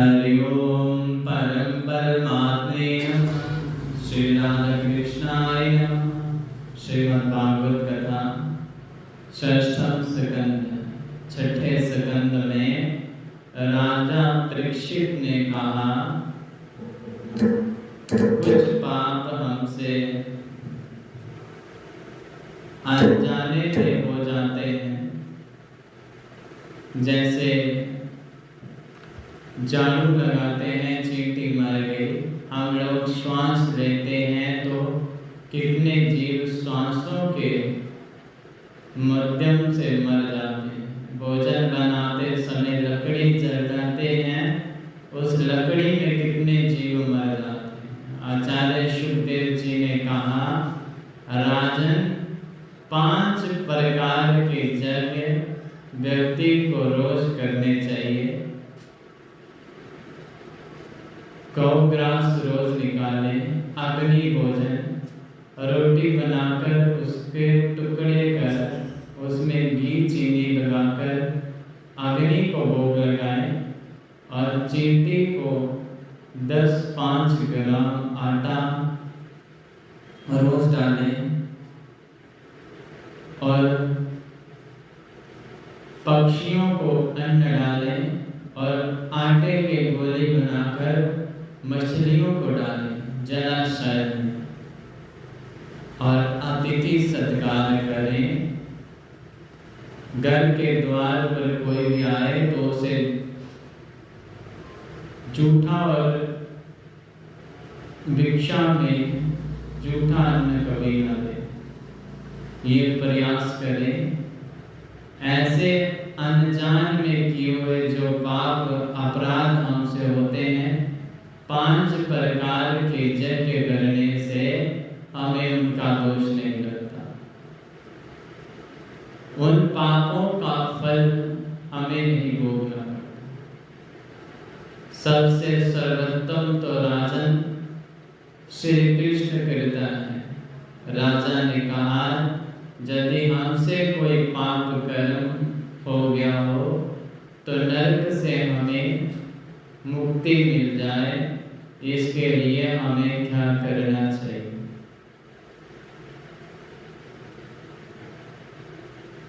हरि ओम परम परमात्मे नमः। श्री राधा कृष्णाय नमः। श्रीमद् भागवत कथा षष्ठम स्कंद। छठे स्कंद में राजा परीक्षित ने कहा, कुछ पाप हमसे अनजाने में हो जाते हैं, जैसे झाड़ू लगाते हैं, चींटी मर गई। हम लोग श्वास लेते हैं तो कितने जीव श्वासों के माध्यम से मर जाते हैं। भोजन बनाते समय लकड़ी जलाते हैं, उस लकड़ी में कितने जीव मर जाते हैं। आचार्य शुकदेव जी ने कहा, राजन, 5 प्रकार के यज्ञ व्यक्ति को रोज करने चाहिए। गौग्रास रोज निकालें, अग्नि भोजन, रोटी बनाकर उसके टुकड़े कर उसमें घी चीनी लगाकर अग्नि को भोग लगाएं और चींटी को 10-5 ग्राम आटा रोज डालें और पक्षियों को अन्न डालें और आटे के गोले बनाकर मछलियों को डालें जलाशय में और अतिथि सत्कार करें। घर के द्वार पर कोई भी आए तो उसे जूठा और भिक्षा में जूठा अन्न कभी न दे, ये प्रयास करें। ऐसे अनजान में किए हुए जो पाप अपराध हमसे होते हैं, 5 प्रकार के यज्ञ करने से हमें उनका दोष नहीं लगता। उन पापों का फल हमें नहीं भोगना पड़ता। सबसे सर्वोत्तम तो राजन श्री कृष्ण करता है। राजा ने कहा, यदि हमसे कोई पाप कर्म हो गया हो तो नरक से हमें मुक्ति मिल जाए, इसके लिए हमें क्या करना चाहिए?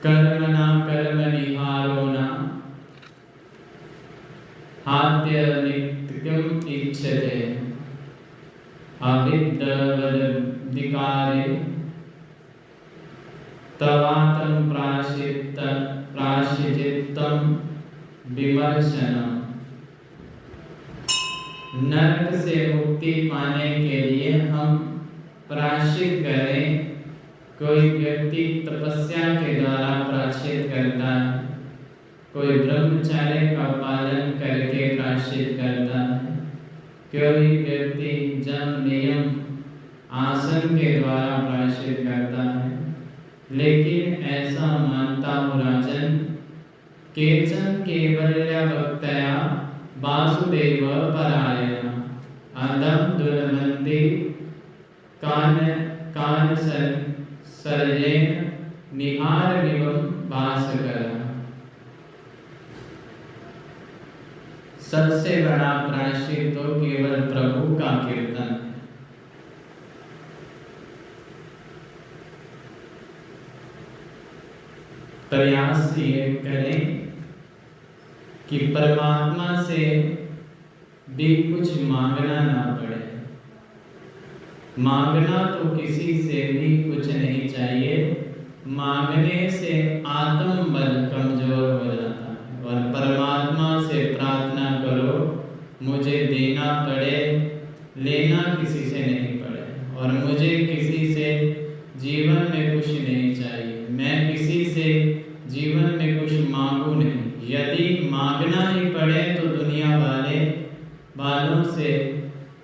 कर्मणा कर्मणिहारो न हात्यनित्यम् इच्छते अविद्यावदधिकारे तवातं प्रायश्चित्तं विमर्शनम्। नरक से मुक्ति पाने के लिए हम प्रायश्चित करें। कोई व्यक्ति तपस्या के द्वारा प्रायश्चित करता है, कोई ब्रह्मचर्य का पालन करके प्रायश्चित करता है, कोई व्यक्ति जम नियम आसन के द्वारा प्रायश्चित करता है। लेकिन ऐसा मानता हूँ राजन, केचन केवल्य भक्तया वासुदेव परायण अदम दुर्मंदी कान सर्जेन निहार विवम भास्कर। सबसे बड़ा प्रायश्चित तो केवल प्रभु का कीर्तन है। प्रयास ये करें कि परमात्मा से भी कुछ मांगना ना पड़े। मांगना तो किसी से भी कुछ नहीं चाहिए। मांगने से आत्मबल कमजोर हो जाता है। और परमात्मा से प्रार्थना करो, मुझे देना पड़े, लेना किसी से नहीं पड़े, और मुझे किसी से जीवन में कुछ नहीं चाहिए। मैं किसी से जीवन में कुछ मांगू नहीं। यदि मांगना ही पड़े तो दुनिया वालों से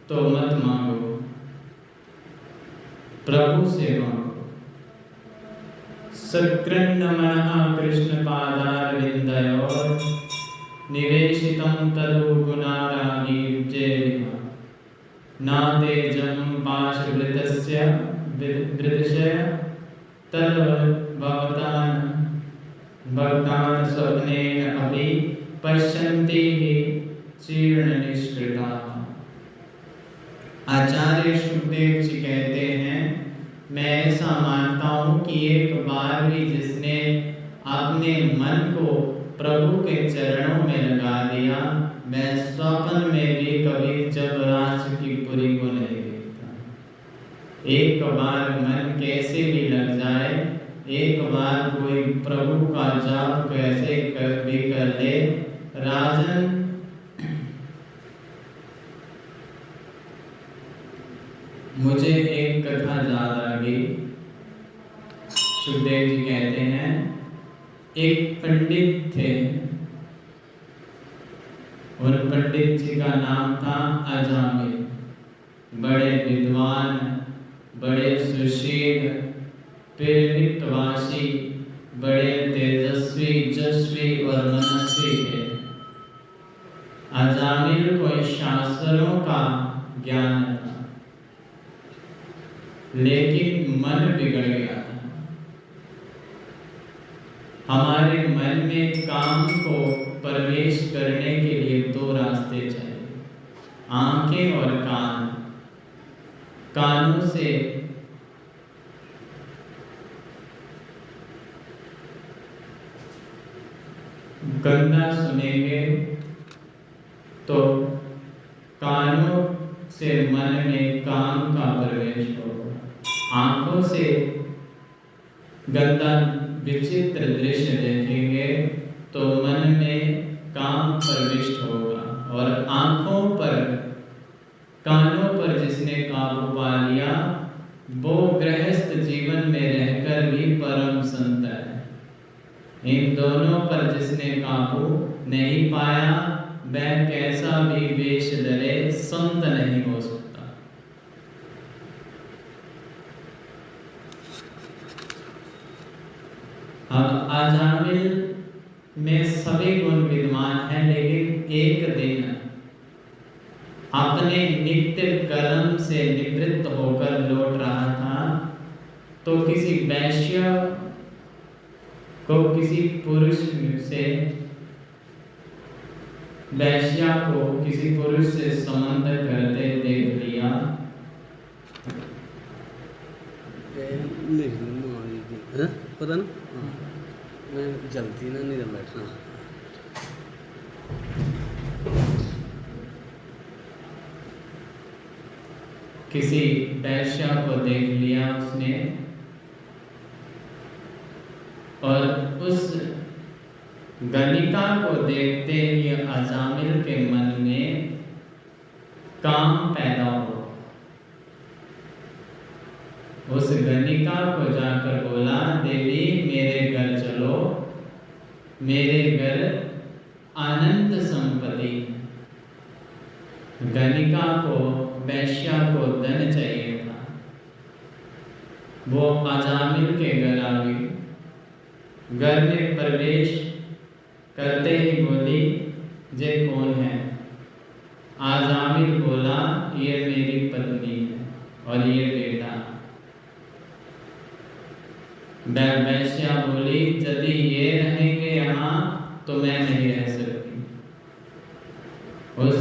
तो मत मांगो, प्रभु से मांगो। सकृन्न मनः कृष्ण पादारविन्दयोः निवेशितं तदु गुणारागीर्जे नाते जन्म पाशवृतस्य वृतस्य तद् भक्तान् स्वप्नेन अपि पश्यन्ति हि चीर्ण निष्कृता। आचार्य सुखदेव जी कहते हैं, मैं ऐसा मानता हूँ कि एक बार भी जिसने अपने मन को प्रभु के चरणों में लगा दिया, वह स्वप्न में भी कभी जब राज की पुरी को नहीं देखता। एक बार मन कैसे भी लग जाए, एक बार कोई प्रभु का जाप कैसे भी कर ले, राजन मुझे एक कथा याद आ गई। सुखदेव जी कहते हैं, एक पंडित थे और पंडित जी का नाम था अजामिल। बड़े विद्वान, बड़े सुशील, प्रेरितवासी, बड़े तेजस्वी, यशस्वी और मनस्वी थे। अजामिल को शास्त्रों का ज्ञान था, लेकिन मन बिगड़ गया था। हमारे मन में काम को प्रवेश करने के लिए दो रास्ते चाहिए, आंखें और कान। कानों से गंदा सुनेंगे तो कानों से मन में काम का प्रवेश होगा। आंखों से गंदा विचित्र दृश्य देखेंगे तो मन में काम प्रविष्ट होगा। और आंखों पर, कानों पर जिसने काबू पा लिया, वो गृहस्थ जीवन में रहकर भी परम संत है। इन दोनों पर जिसने काबू नहीं पाया, वह कैसा भी वेश धरे संत नहीं हो सकता। अब अजामिल में सभी गुण विद्यमान हैं, लेकिन एक दिन अपने नित्य कर्म से निवृत्त होकर लौट रहा था, तो किसी वैश्य को किसी पुरुष से, वैश्या को किसी पुरुष से संबंध करते देख लिया। पता ना, मैं जल्दी ना नहीं बैठना। किसी वैश्या को देख लिया उसने, और उस गणिका को देखते ही अजामिल के मन में काम पैदा हो। उस गणिका को जाकर बोला, देवी मेरे घर चलो, मेरे घर अनंत संपत्ति। गणिका को, वैश्या को धन चाहिए था। वो अजामिल के घर आ गई। घर में प्रवेश करते ही बोली, ये कौन है? अजामिल बोला, ये मेरी पत्नी है और ये बेटा। वैश्या बोली, यदि ये रहेंगे यहाँ तो मैं नहीं रह सकती। उस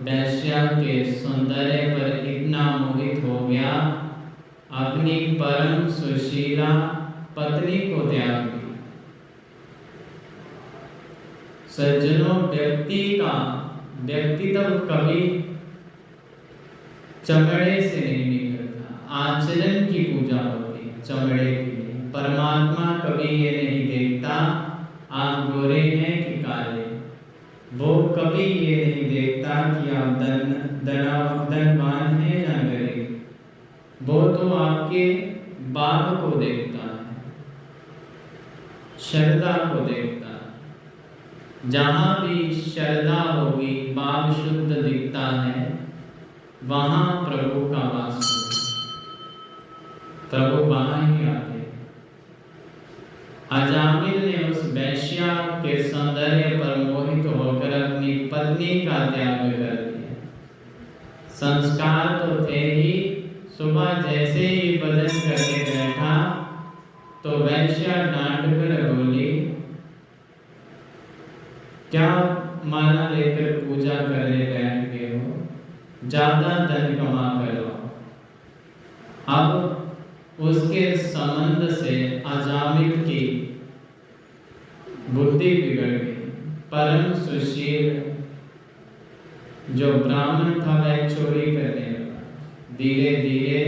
वैश्या के सौंदर्य पर इतना मोहित हो गया, अपनी परम सुशीला पत्नी को त्याग दिया। सज्जनों, व्यक्तित्व कभी चमड़े से नहीं निकलता, आचरण की पूजा होती है चमड़े की। परमात्मा कभी ये नहीं देखता आप गोरे हैं कि काले। वो कभी ये नहीं देखता कि आप धनवान हैं या गरीब। वो तो आपके भाव को देखता है, श्रद्धा को देखता है। जहाँ भी श्रद्धा होगी, भाव शुद्ध दिखता है, वहाँ प्रभु का वास होगा। प्रभु वहाँ ही आते। अजामिल ने उस वैश्या के सौंदर्य पर मोहित होकर अपनी पत्नी का त्याग कर दिया। संस्कार तो थे ही, सुबह जैसे ही भजन करके बैठा तो वैश्या डांट कर बोली, क्या माला लेकर पूजा करने बैठ गए हो, ज्यादा धन कमा कर लो। अब उसके संबंध से अजामिल की बुद्धि बिगड़ गई। परम सुशील जो ब्राह्मण था वह चोरी करने लगा। धीरे धीरे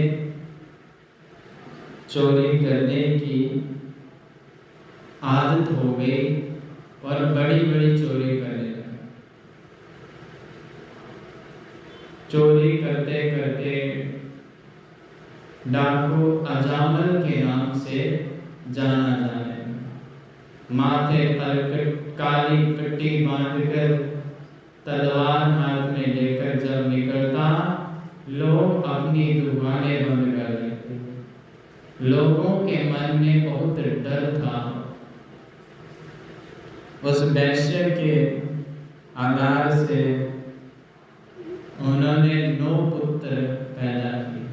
चोरी करने की आदत हो गई और बड़ी बड़ी चोरी करने लगा। चोरी करते करते डाकू अजामल के नाम से जाना जाने लगा। माथे पर काली पट्टी बांधकर तलवार हाथ में लेकर जब निकलता, लोग अपनी दुकानें बंद कर देते। लोगों के मन में बहुत डर था। उस वैश्य के आधार से उन्होंने 9 पुत्र पैदा किए।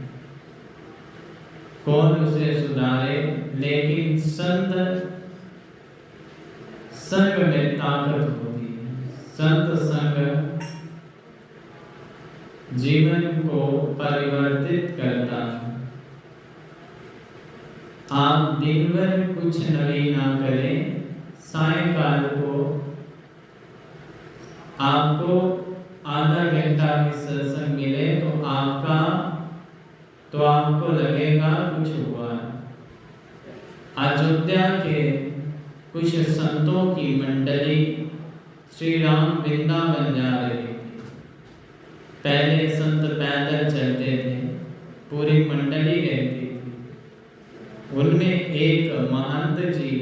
कौन उसे सुधारे? लेकिन संत संग में ताकत होती है। संत संग जीवन को परिवर्तित करता है। आप दिन भर कुछ नवी ना करें, सायंकाल को आपको आधा घंटा भी सत्संग मिले तो आपको लगेगा कुछ हुआ। अयोध्या के कुछ संतों की मंडली श्री राम वृंदावन जा रही थी। पहले संत पैदल चलते थे, पूरी मंडली रहती थी। उनमें एक महंत जी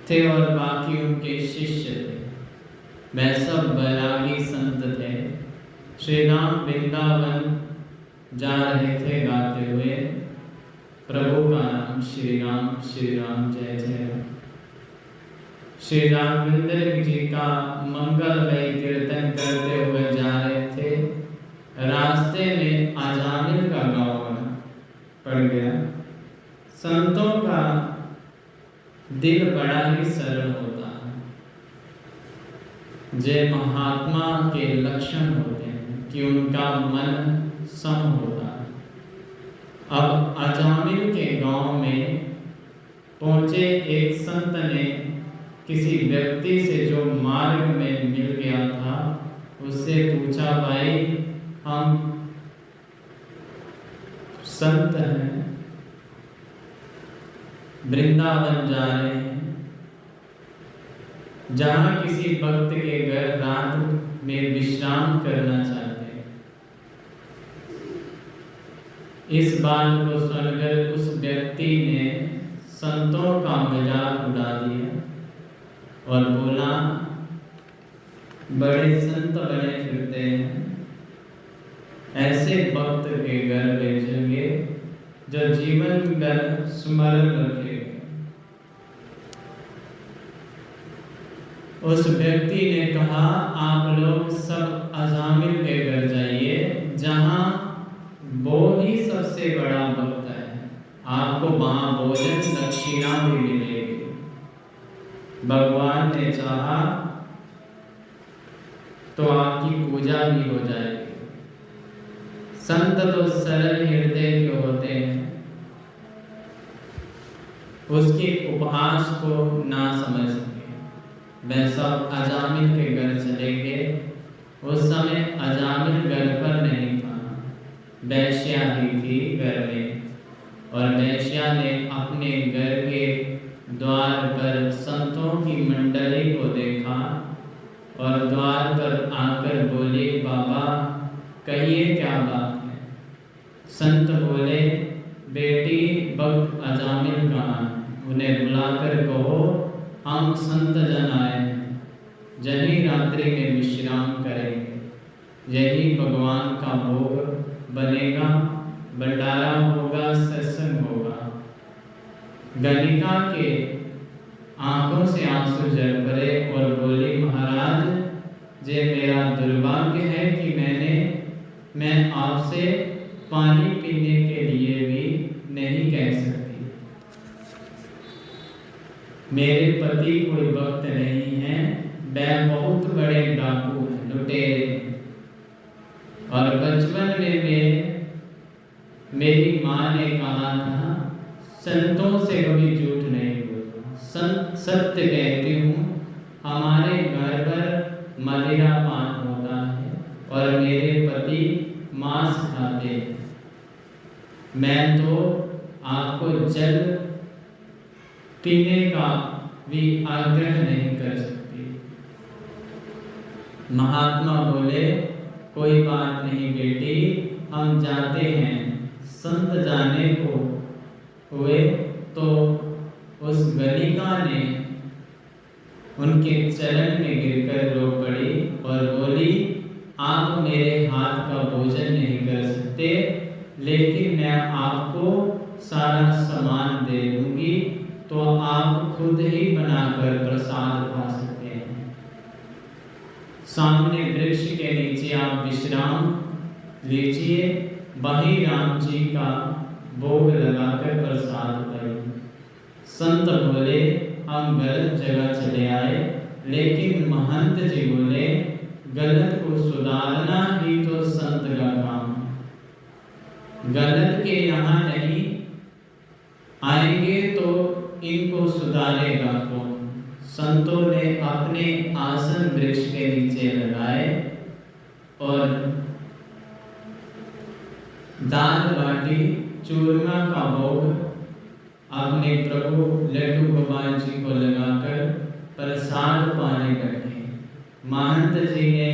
थे और बाकी उनके शिष्य थे। वह सब बैरागी संत थे। श्री राम वृंदावन जा रहे थे गाते हुए प्रभु का नाम श्री राम जय जय राम। श्री राघवेंद्र जी का मंगलमय कीर्तन करते हुए जा रहे थे। रास्ते में अजामिल का गाँव पड़ गया। संतों का दिल बड़ा ही सरल होता है। जे महात्मा के लक्षण होते हैं कि उनका मन सम होता है। अब अजामिल के गांव में पहुंचे एक संत ने किसी व्यक्ति से जो मार्ग में मिल गया था उससे पूछा, भाई हम संत हैं, वृंदावन जा रहे हैं, जहां किसी भक्त के घर रात में विश्राम करना चाहते हैं। इस बात को सुनकर उस व्यक्ति ने संतों का मजाक उड़ा दिया और बोला, बड़े संत बने फिरते हैं, ऐसे भक्त के घर भेजेंगे जो जीवन भर स्मरण रखेगा। उस व्यक्ति ने कहा, आप लोग सब अजामिल के घर जाइए, जहां वो ही सबसे बड़ा भक्त है। आपको वहां भोजन दक्षिणा भी मिलेगी। भगवान ने चाहा तो आपकी पूजा भी हो जाएगी। संत तो सरल हृदय के होते हैं, उसके उपहास को ना समझ सके। वह सब अजामिल के घर चले गए। उस समय अजामिल घर पर नहीं था, वैश्या ही थी घर में। और वैश्या ने अपने घर के द्वार पर संतों की मंडली को देखा और द्वार पर आकर बोली, बाबा कहिए क्या बात है? संत बोले, बेटी भक्त अजामिल कहाँ? उन्हें बुलाकर कहो हम संत जन आए हैं, यही रात्रि में विश्राम करेंगे, यही भगवान का भोग बनेगा, भंडारा होगा, सत्संग होगा। गणिका के आंखों से आंसू झर पड़े और बोली, महाराज ये मेरा दुर्भाग्य है कि मैं आपसे पानी पीने के लिए भी नहीं कह सकती। मेरे पति कोई भक्त नहीं है, वह बहुत बड़े डाकू हैं, लुटेरे हैं। और बचपन में मेरी माँ ने कहा था, संतों से कभी झूठ नहीं बोलना, सत्य कहती हूँ। हमारे घर पर मदिरा पान होता है और मेरे पति मांस खाते हैं। मैं तो आपको जल पीने का भी आग्रह नहीं कर सकती। महात्मा बोले, कोई बात नहीं बेटी, हम जाते हैं। संत जाने को हुए तो उस गलिका ने उनके चरण में गिरकर रो पड़ी और बोली, आप मेरे हाथ का भोजन नहीं कर सकते, लेकिन मैं आपको सारा सामान दे दूंगी, तो आप खुद ही बनाकर प्रसाद खा सकते हैं। सामने वृक्ष के नीचे आप विश्राम लीजिए, वहीं राम जी का भोग लगाकर प्रसाद करें। संत बोले, हम गलत जगह चले आए, लेकिन महंत जी बोले, गलत को सुधारना ही तो संत का काम है। गलत के यहाँ नहीं आएंगे तो इनको सुधारेगा कौन? संतों ने अपने आसन वृक्ष के नीचे लगाए और दाल बाटी चूरमा का भोग अपने प्रभु लड्डू गोपाल जी को लगाकर प्रसाद पाने बैठे। महंत जी ने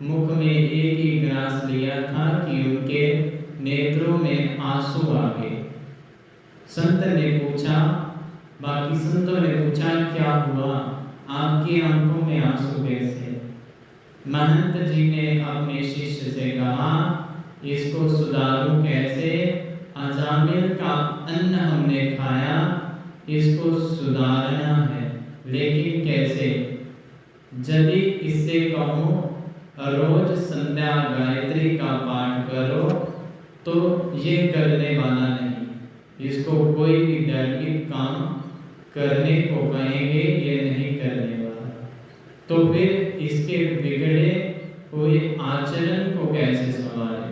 मुख में एक ही ग्रास लिया था कि उनके नेत्रों में आंसू आ गए। संत ने पूछा, बाकी संतों ने पूछा, क्या हुआ, आपकी आंखों में आंसू कैसे? महंत जी ने अपने शिष्य से कहा, इसको सुधारूं कैसे? अजामिल का अन्न हमने खाया, इसको सुधारना है, लेकिन कैसे? यदि इससे कहो रोज संध्या गायत्री का पाठ करो, तो ये करने वाला नहीं। इसको कोई भी धार्मिक काम करने को कहेंगे, ये नहीं करने वाला। तो फिर इसके बिगड़े हुए आचरण को कैसे संभाले?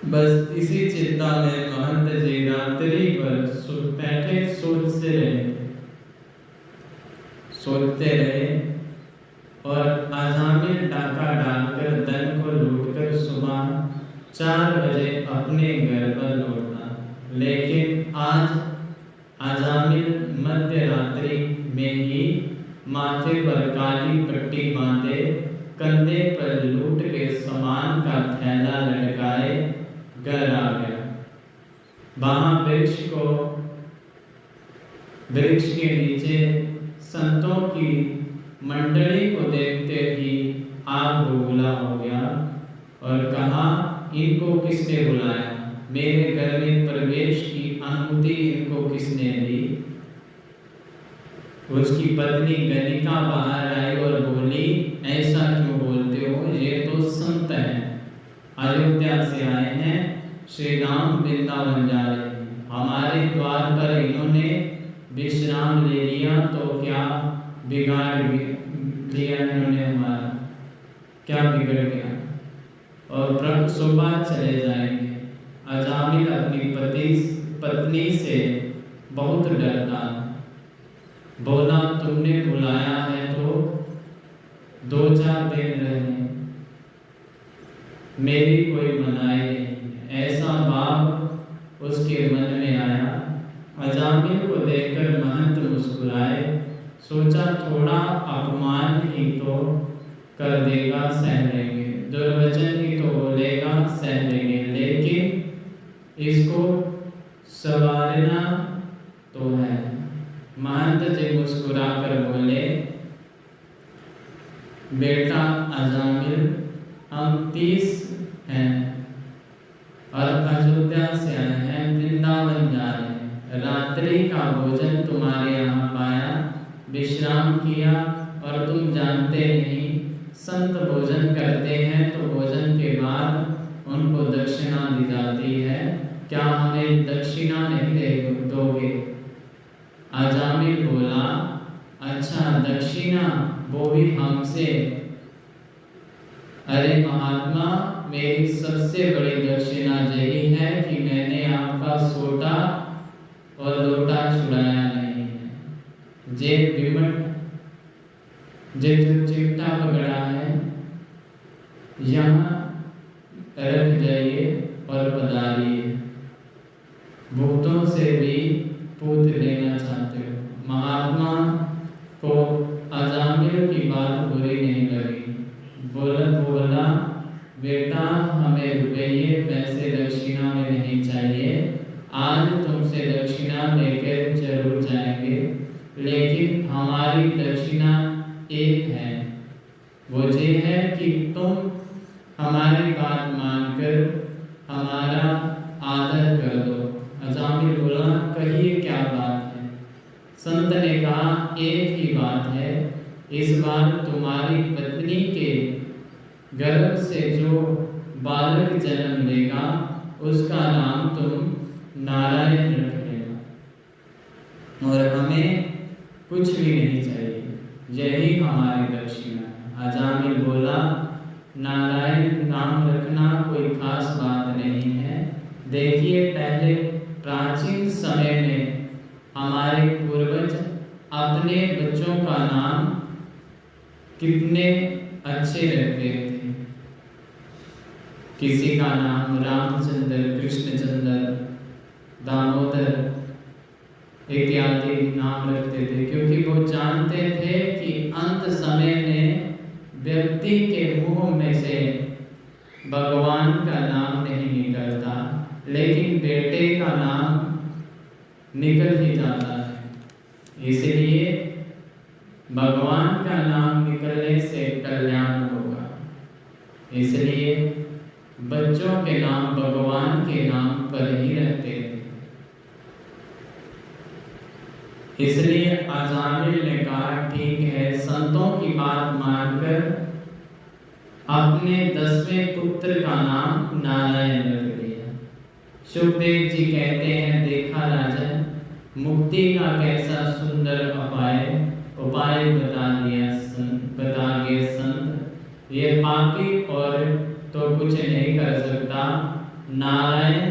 बस इसी चिंता में महंत जी रात्रि भर बैठे सोचते रहे और अजामिल डाका डालकर धन को लूटकर सुबह 4 बजे अपने घर पर लौटा। लेकिन आज अजामिल मध्य रात्रि में ही माथे पर काली पट्टी बांधे, कंधे पर लूट के सामान का थैला लटकाए घर आ गया। वहां वृक्ष के नीचे संतों की मंडली को देखते ही आग बबूला हो गया और कहा, इनको किसने बुलाया? मेरे घर में प्रवेश की अनुमति इनको किसने दी? उसकी पत्नी गलिका बाहर आई और बोली, ऐसा क्यों बोलते हो? ये तो संत हैं, अयोध्या से आए हैं, श्री राम वृंदावन जा रहे हैं। हमारे द्वार पर इन्होंने विश्राम ले लिया तो क्या बिगाड़ लिया इन्होंने हमारा? क्या बिगड़ गया? और सुबह चले जाएंगे। अजामिल अपनी पत्नी से बहुत डरता, बोला, तुमने बुलाया है तो 2-4 दिन रहे, मेरी कोई मनाई नहीं। ऐसा भाव उसके मन में आया। अजामिल को देखकर महंत मुस्कुराए, सोचा थोड़ा अपमान ही तो कर देगा, सह लेंगे, दुर्वचन ही तो बोलेगा, सह लेंगे, लेकिन इसको संवारना तो है। महंत जी मुस्कुरा कर बोले, बेटा अजामिल, हम 30 हैं और अयोध्या से आए हैं, वृंदावन जा रहे हैं। रात्रि का भोजन तुम्हारे यहाँ पाया, विश्राम किया, और तुम जानते नहीं संत भोजन करते हैं तो भोजन के बाद उनको दक्षिणा दी जाती है। क्या हमें दक्षिणा नहीं दोगे? अजामिल बोला, अच्छा दक्षिणा वो भी हमसे? अरे महात्मा, मेरी सबसे बड़ी दक्षिणा यही है कि मैंने आपका सोटा और लोटा छुड़ाया नहीं है। जे विमट जे जो चिमटा पकड़ा है यहाँ रख जाइए और पधारिए। भूतों से भी पूत लेना चाहते हो? महात्मा को अजामिल की बात बुरी नहीं लगी। बोला, बेटा हमें रुपये पैसे दक्षिणा में नहीं चाहिए। आज तुमसे दक्षिणा लेकर जरूर जाएंगे, लेकिन हमारी दक्षिणा एक है। वो ये है कि तुम हमारी बात मानकर हमारा आदर कर दो। अजामिल बोला, कहिए क्या बात है? संत ने कहा, एक ही बात है। इस बार तुम्हारी पत्नी के गर्भ से जो बालक जन्म लेगा उसका नाम तुम नारायण रख लेना और हमें कुछ भी नहीं चाहिए, यही हमारी दक्षिणा है। अजामिल बोला, नारायण नाम रखना कोई खास बात नहीं है। देखिए, पहले प्राचीन समय में हमारे पूर्वज अपने बच्चों का नाम कितने अच्छे रखते थे। किसी का नाम रामचंद्र, कृष्णचंद्र, दामोदर इत्यादि नाम रखते थे, क्योंकि वो जानते थे कि अंत समय में व्यक्ति के मुंह में से भगवान का नाम नहीं निकलता, लेकिन बेटे का नाम निकल ही जाता है। इसलिए भगवान का नाम निकलने से कल्याण होगा। इसलिए बच्चों के नाम भगवान के नाम पर ही रखते थे। इसलिए अजामिल ने कहा, ठीक है, संतों की बात मानकर अपने 10वें पुत्र का नाम नारायण रख दिया। सुखदेव जी कहते हैं, देखा राजन, मुक्ति का कैसा सुंदर उपाय बता गए संत। ये पापी और तो कुछ नहीं कर सकता, नारायण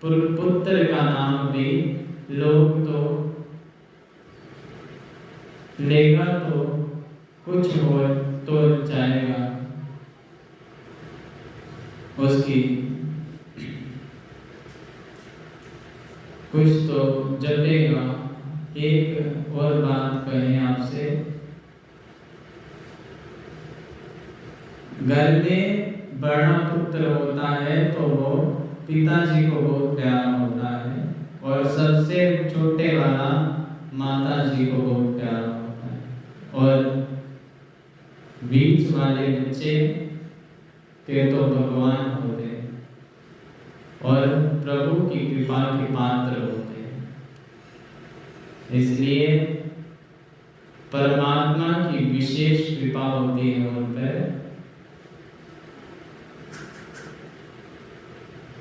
पुत्र का नाम भी लोग तो लेगा तो कुछ हो तो जाएगा उसकी, कुछ तो जपेगा। एक और बात कहें आपसे, घर में बड़ा पुत्र होता है तो वो पिताजी को बहुत प्यारा होता है, और सबसे छोटे वाला माता जी को बहुत प्यारा होता है, और बीच वाले बच्चे के तो भगवान होते हैं और प्रभु की कृपा के पात्र होते हैं। इसलिए परमात्मा की विशेष कृपा होती है उन पर।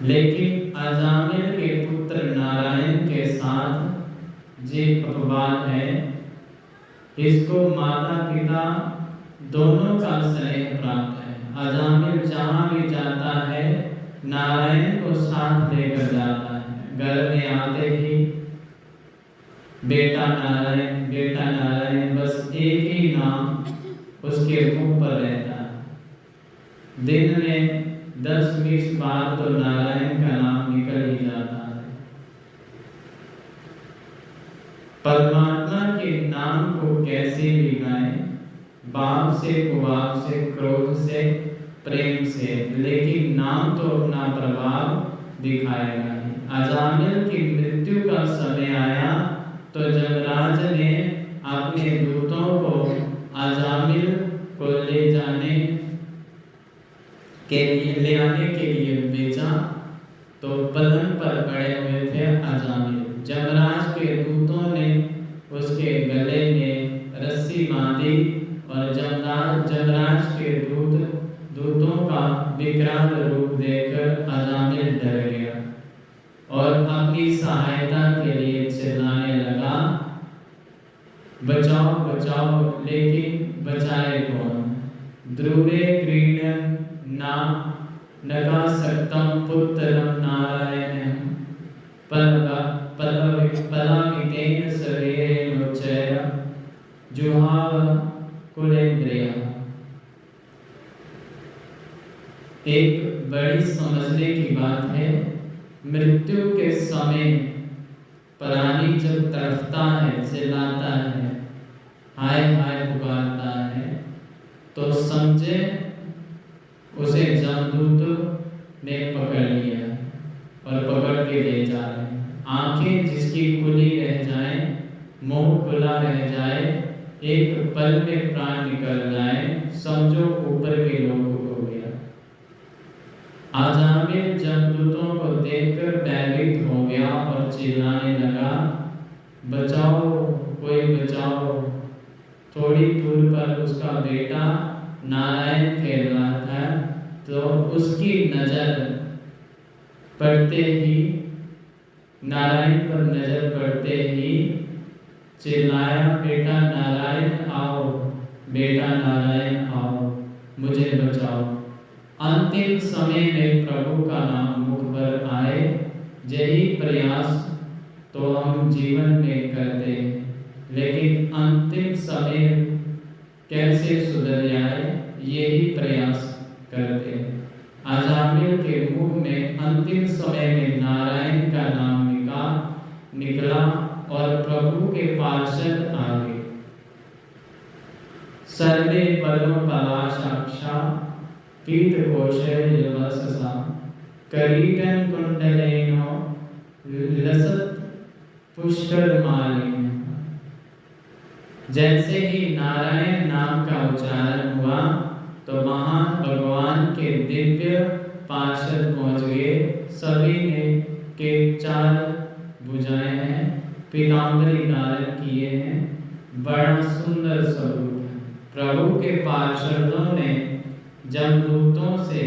लेकिन अजामिल के पुत्र नारायण के साथ जे अपवाद है, इसको माता पिता दोनों का स्नेह प्राप्त है। अजामिल जहाँ भी जाता है नारायण को साथ लेकर जाता है। घर में आते ही बेटा नारायण, बस एक ही नाम उसके मुंह पर रहता है। दिन में 10-20 बार तो नारायण का नाम निकल ही जाता है। परमात्मा के नाम को कैसे भी गाएं, बाप से, कुबाप से, क्रोध से, प्रेम से, लेकिन नाम तो अपना प्रभाव दिखाएगा ही। अजामिल की मृत्यु का समय आया तो जमराज ने अपने दूतों को अजामिल को ले आने के लिए भेजा, तो पलंग पर पड़े हुए थे अजामिल। जमराज के दूतों ने उसके गले में रस्सी बांधी और जमराज के दूतों का विकराल रूप देखकर अजामिल डर गया और अपनी सहायता के लिए बचाए कौन। ध्रुवे क्रीडन ना नगा सक्तम पुत्रम नारायणं पलामितेन शरीरेणोच्चय जुहाव कुलेन्द्रियः। एक बड़ी समझने की बात है, मृत्यु के समय प्राणी जब तड़पता है, चिल्लाता है, हाय हाय पुकारता है, तो समझे उसे जमदूत ने पकड़ लिया और पकड़ के ले जा रहे हैं। आंखें जिसकी खुली रह जाए, मुंह खुला रह जाए, एक पल में प्राण निकल जाए, समझो ऊपर के लोगों को गया। आजामिल जमदूतों को देखकर भयभीत हो गया और चिल्लाने लगा, बचाओ, कोई बचाओ। थोड़ी दूर पर उसका बेटा नारायण खेल रहा था, तो उसकी नजर पड़ते ही, नारायण पर नजर पड़ते ही चिल्लाया, बेटा नारायण आओ, बेटा नारायण आओ, मुझे बचाओ। अंतिम समय में प्रभु का नाम मुख पर आए, यही प्रयास तो हम जीवन में करते हैं, लेकिन अंतिम समय कैसे सुधर जाए, यही प्रयास करते हैं। आजामिल के मुंह में अंतिम समय में नारायण का नाम निकला और प्रभु के पार्षद आ गए। सर्वे परम पलाशाक्षा पीत कोशसा करीटन कुंडलेनो लसत पुष्कर मालिनी। जैसे ही नारायण नाम का उच्चारण हुआ तो महान भगवान के दिव्य पार्षद पहुंच गए। सभी ने के 4 भुजाएं हैं, पीतांबरी धारण किए हैं, बड़ा सुंदर स्वरूप है। प्रभु के पार्षदों ने जमदूतों से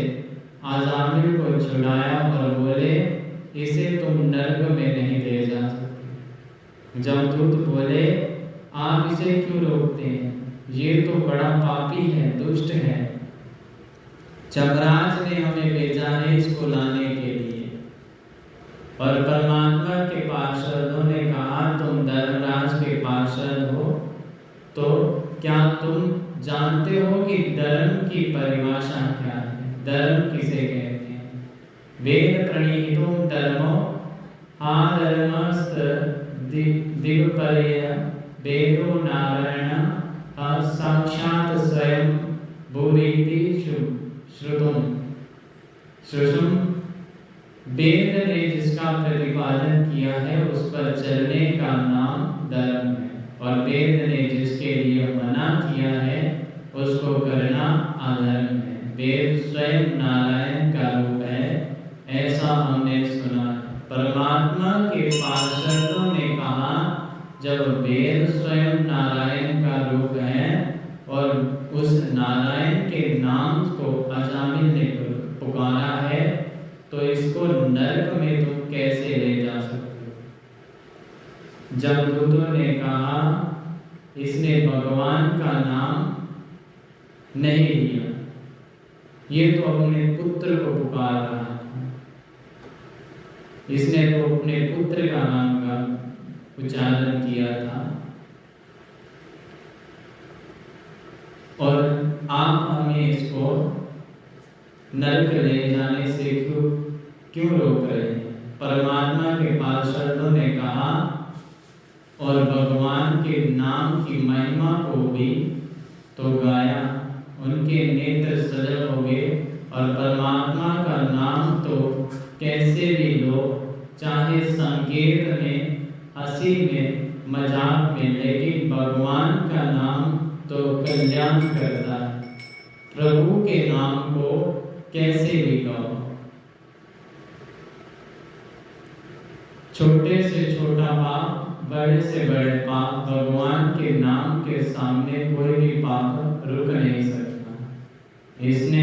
आजामिल को छुड़ाया और बोले, इसे तुम नरक में नहीं ले जा सकते। जमदूत बोले, आप इसे क्यों रोकते हैं, ये तो बड़ा पापी है, दुष्ट है। जमराज ने हमें भेजा है इसको लाने के लिए। और परमात्मा के पार्षदों ने कहा, तुम धर्मराज के पार्षद हो, तो क्या तुम जानते हो कि धर्म की परिभाषा क्या है, धर्म किसे कहते हैं। वेद प्रणीतुम धर्मो हा धर्मस्त दिव्यपरय वेदो नारायण साक्षात स्वयं भूरीति श्रुतुम। वेद ने जिसका प्रतिपादन किया है उस पर चलने का नाम धर्म है, और वेद ने जिसके लिए मना किया है उसको करना अधर्म है। वेद स्वयं नारायण का रूप है, ऐसा हमने सुना है। परमात्मा के पार्षदों ने कहा, जब वेद स्वयं नारायण का रूप है और उस नारायण के नाम को अजामिल ने पुकारा है, तो इसको नरक में तुम कैसे ले जा सकते हो। जमदूतों ने कहा, इसने भगवान का नाम नहीं लिया, ये तो अपने पुत्र को पुकार रहा था, इसने तो अपने पुत्र का नाम का उच्चारण किया था, और आप हमें इसको नरक ले जाने से क्यों रोक रहे हैं। परमात्मा के पार्षदों ने कहा, और भगवान के नाम की महिमा को भी तो गाया, उनके नेत्र सजल हो गए, और परमात्मा का नाम तो कैसे भी लो, चाहे संकेत में, हंसी में, मजाक में, लेकिन भगवान का नाम तो कल्याण करता है। प्रभु के नाम को कैसे भी गाओ। छोटे से छोटा पाप, बड़े से बड़े पाप, भगवान के नाम के सामने कोई भी पाप रुक नहीं सकता। इसने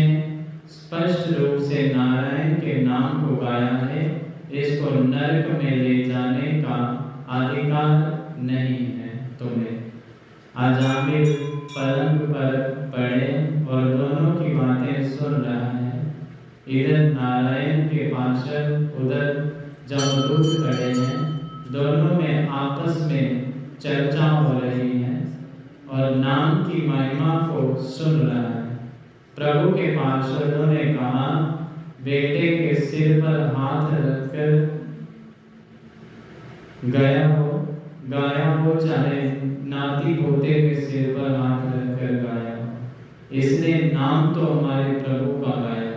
स्पष्ट रूप से नारायण के नाम को गाया है, इसको नरक में ले जाने का अधिकार नहीं है तुम्हें। आजामिल पलंग पर पड़े और दोनों की बातें सुन रहा है। इधर नारायण के पार्षद, उधर जमदूत खड़े हैं। दोनों में आपस में चर्चा हो रही है और नाम की महिमा को सुन रहा है। प्रभु के पार्षदों ने कहा, बेटे के सिर पर हाथ रखकर गाया हो, चाहे नाती पोते के सिर पर हाथ रखकर गाया हो। इसने नाम तो हमारे प्रभु का गाया।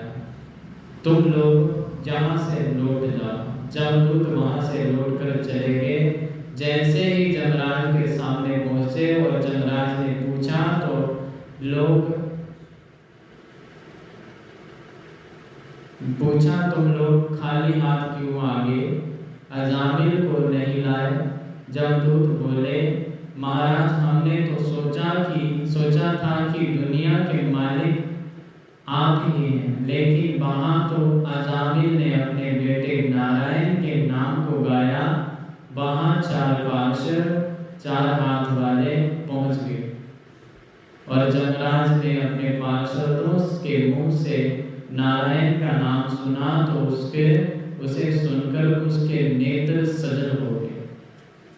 तुम लोग जहाँ से लौट जाओ। जमदूत वहां से लौट कर चले गए। जैसे ही जमराज के सामने पहुंचे और जमराज ने पूछा तुम लोग खाली हाथ क्यों आगे, अजामिल को नहीं लाए? जमदूत बोले, महाराज, हमने तो सोचा था कि दुनिया के मालिक आप ही हैं, लेकिन वहां तो अजामिल ने अपने बेटे नारायण के नाम को गाया। वहां 4 पार्षद 4 हाथ वाले पहुंच गए और जमराज ने अपने पार्षदों के मुंह से नारायण का नाम सुना तो उसे सुनकर उसके नेत्र सजल हो गए,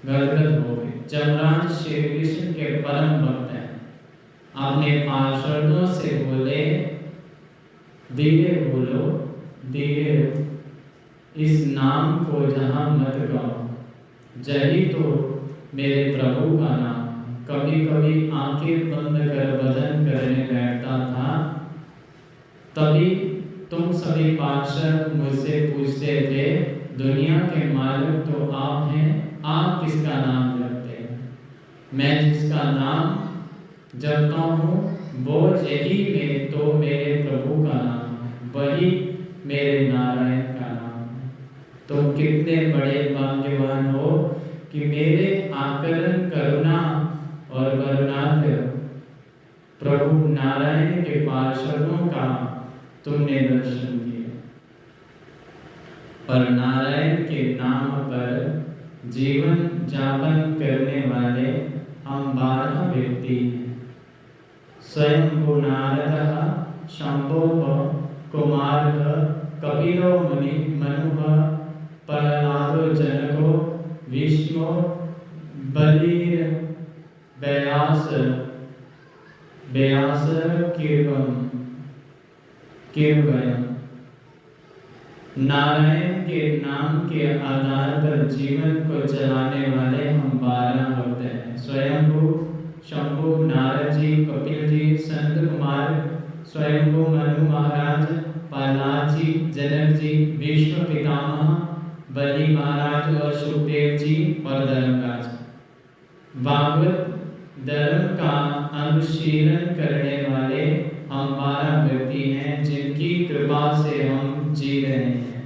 गदगद हो गए। जमराज श्री कृष्ण के परम भक्त हैं। अपने पार्षदों से बोले, धीरे बोलो, धीरे, इस नाम को जहां मत गाओ। यही तो मेरे प्रभु का नाम। कभी कभी आंखें बंद कर भजन करने बैठता था, तभी तुम सभी पार्षद मुझसे पूछते थे, दुनिया के मालिक तो आप हैं, आप किसका नाम जपते हैं? मैं जिसका नाम जपता हूँ वो यही में तो मेरे प्रभु का नाम है, वही मेरे नारायण का नाम है। तुम कितने बड़े भाग्यवान हो कि मेरे आकरण, करुणा और वरुणाध्य प्रभु नारायण के पार्षदों का तुमने दर्शन किया। और नारायण के नाम पर जीवन यापन करने वाले हम 12 व्यक्ति हैं। स्वयं नारदः, शंभोः, कुमारः, कपिलो मुनि, मनुः, प्रह्लादो जनको, विष्णु, बलिर्, व्यास, कीर्वयम्। नारायण के नाम के आधार पर जीवन को चलाने वाले हम 12 भक्त हैं। स्वयंभू, शंभु, नारद जी, कपिल जी, संत कुमार, स्वयंभू मनु महाराज, प्रहलाद जी, जनक जी, विष्णु पितामह, बलि महाराज और सुखदेव जी और धर्मराज। भागवत धर्म का अनुशीलन करने वाले हम 12 व्यक्ति हैं, जिनकी कृपा से हम जी रहे हैं,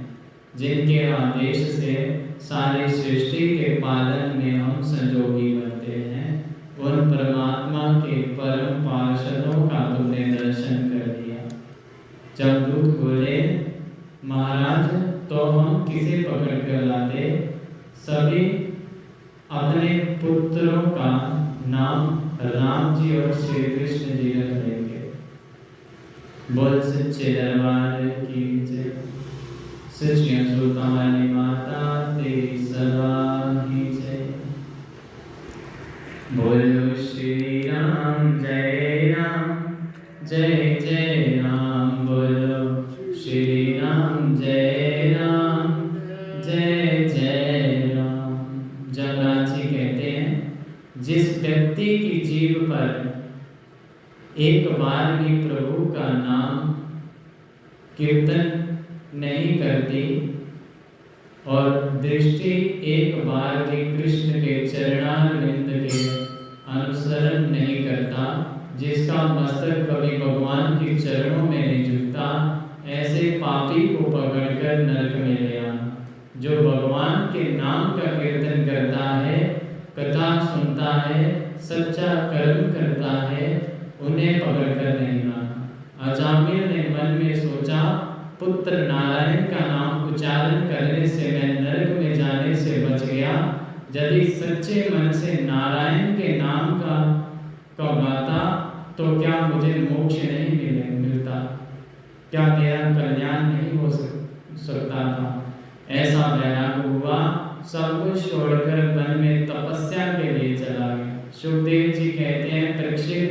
जिनके आदेश से सारी सृष्टि के पालन में हम संजोगी बनते हैं। उन परमात्मा के परम पार्षदों का तुमने दर्शन कर दिया। जमदूत बोले, महाराज, तो हम किसे पकड़ कर लाते? सभी अपने पुत्रों का नाम राम जी और श्री कृष्ण जी रख लेंगे। बोल सच्चे दरबार की जय। सच्चियां सुल्तानी माता तेरी सदा ही जय। बोलो श्री राम जय राम, जय जय राम। बोलो श्री राम जय राम, जय जय राम। जमराज जी कहते हैं, जिस व्यक्ति की जीभ पर एक बार भी प्रभु का नाम कीर्तन नहीं करती और दृष्टि एक बार भी कृष्ण के चरणारविंद के अनुसरण नहीं करता, जिसका मस्तक कभी भगवान के चरणों में नहीं झुकता, ऐसे पापी को पकड़कर नरक में ले आना। जो भगवान के नाम का कीर्तन करता है, कथा सुनता है, सच्चा कर्म करता है, उन्हें पकड़कर नहीं लाना। अजामिल ने मन में सोचा, पुत्र नारायण का नाम उच्चारण करने से मैं नरक में जाने से बच गया। यदि सच्चे मन से नारायण के नाम का गाता तो क्या मुझे मोक्ष नहीं मिलता? क्या मेरा कल्याण नहीं हो सकता था? ऐसा वैराग्य हुआ, सब कुछ छोड़कर वन में तपस्या के लिए चला गया। सुखदेव जी कहते हैं, परीक्षित,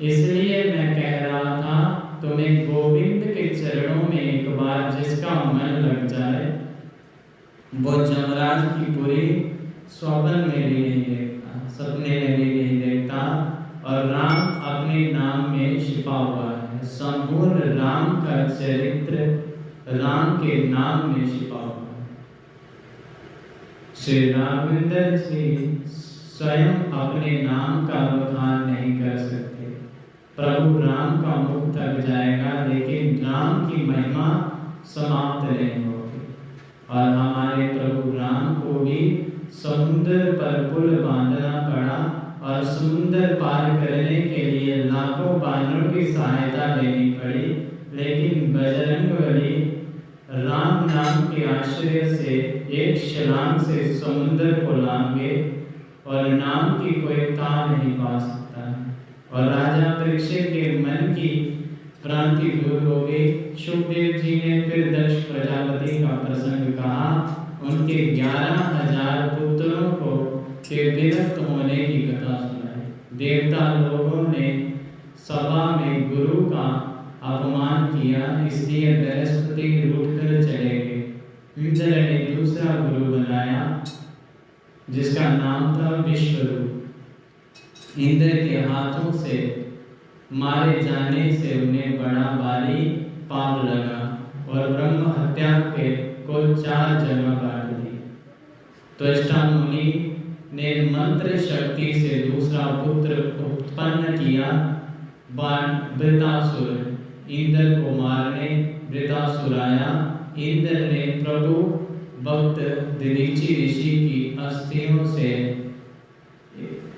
इसलिए मैं कह रहा था तुम्हें गोविंद के चरणों में एक बार जिसका मन लग जाए वो जमराज की पूरी स्वप्न में भी नहीं देखता, सपने में भी नहीं देखता, और राम अपने नाम में छिपा हुआ है। संपूर्ण राम का चरित्र राम के नाम में छिपा हुआ है। श्री राघवेंद्र जी स्वयं अपने नाम का बखान नहीं कर सकते। प्रभु राम का मुख थक जाएगा, लेकिन राम की महिमा समाप्त नहीं होगी। और हमारे प्रभु राम को भी समुद्र पर पुल बांधना पड़ा और समुद्र पार करने के लिए लाखों बानरों की सहायता लेनी पड़ी, लेकिन बजरंगबली राम नाम के आश्रय से एक छलांग से समुद्र को लांगे और नाम की कोई तार नहीं पा सकता है। और राजा परीक्षित के मन की भ्रांति दूर हो गई। सुखदेव जी ने फिर दक्ष प्रजापति का प्रसंग कहा। उनके 11,000 पुत्रों को के विरक्त होने की कथा सुनाई। देवता लोगों ने सभा में गुरु का अपमान किया, इसलिए बृहस्पति रूठकर चले गए। इंद्र ने दूसरा गुरु बनाया जिसका नाम था विश्वरूप। इंद्र के हाथों से मारे जाने से उन्हें बड़ा भारी पाप लगा और ब्रह्म हत्या के को 4 जगह काट दी। त्वष्टा मुनि ने मंत्र शक्ति से दूसरा पुत्र उत्पन्न किया, वृतासुर। इंद्र को मारने वृतासुर आया। इंद्र ने प्रभु भक्त दधीचि ऋषि की अस्थियों से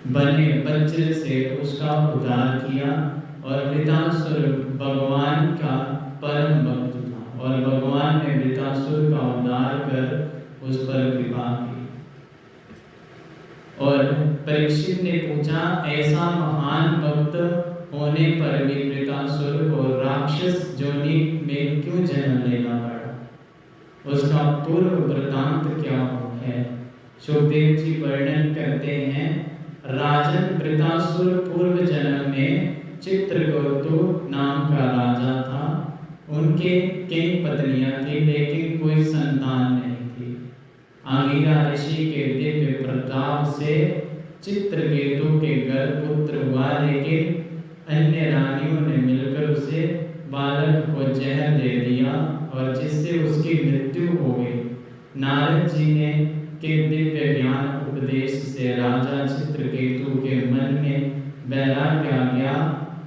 बने वज्र से उसका उद्धार किया और वृतासुर भगवान का परम भक्त था और भगवान ने वृतासुर का उद्धार कर उस पर कृपा की। और परीक्षित ने पूछा, ऐसा महान भक्त होने पर भी वृतासुर को राक्षस योनि में क्यों जन्म लेना पड़ा? उसका पूर्व वृतांत क्या है? सुखदेव जी वर्णन करते हैं, राजन वृतासुर पूर्व जन्म में चित्रगुप्तु नाम का राजा था। उनके कई पत्नियां थी, लेकिन कोई संतान नहीं थी। अंगिरा ऋषि के दिव्य प्रताप से चित्रकेतु के घर पुत्र हुआ, लेकिन अन्य रानियों ने मिलकर उसे बालक को जहर दे दिया और जिससे उसकी मृत्यु हो गई। नारद जी ने के दिव्य ज्ञान उपदेश से राजा चित्रकेतु के मन में वैराग्य आ गया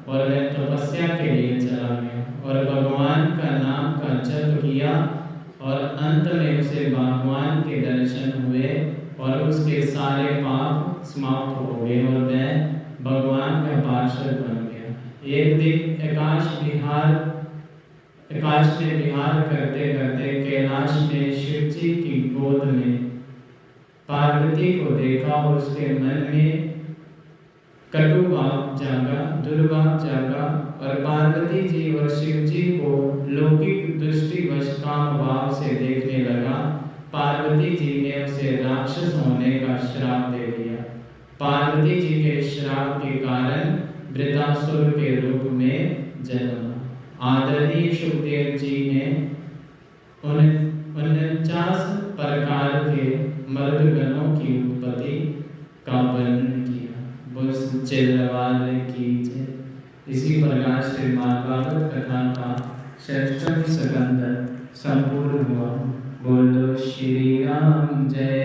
और वह तपस्या के लिए चला गया और भगवान का नाम का जप किया और अंत में उसे भगवान के दर्शन हुए और उसके सारे पाप समाप्त हो गए और वह भगवान का पार्षद बन गया। एक दिन आकाश में विहार करते करते कैलाश में शिव जी की गोद में पार्वती को देखा और उसके मन में कटु भाव जागा, दुर्भाव जागा और पार्वती जी और शिव जी को लौकिक दृष्टिवश काम भाव से देखने लगा। पार्वती जी ने उसे राक्षस होने का श्राप दे दिया। पार्वती जी के श्राप के कारण वृतासुर के रूप में जन्मा। आदरणीय सुखदेव जी ने 49 प्रकार के मर्दगणों की उत्पत्ति का वर्णन किया। इसी प्रकार से महाभारत कथा का 6वां स्कंद संपूर्ण हुआ। बोलो श्री राम जय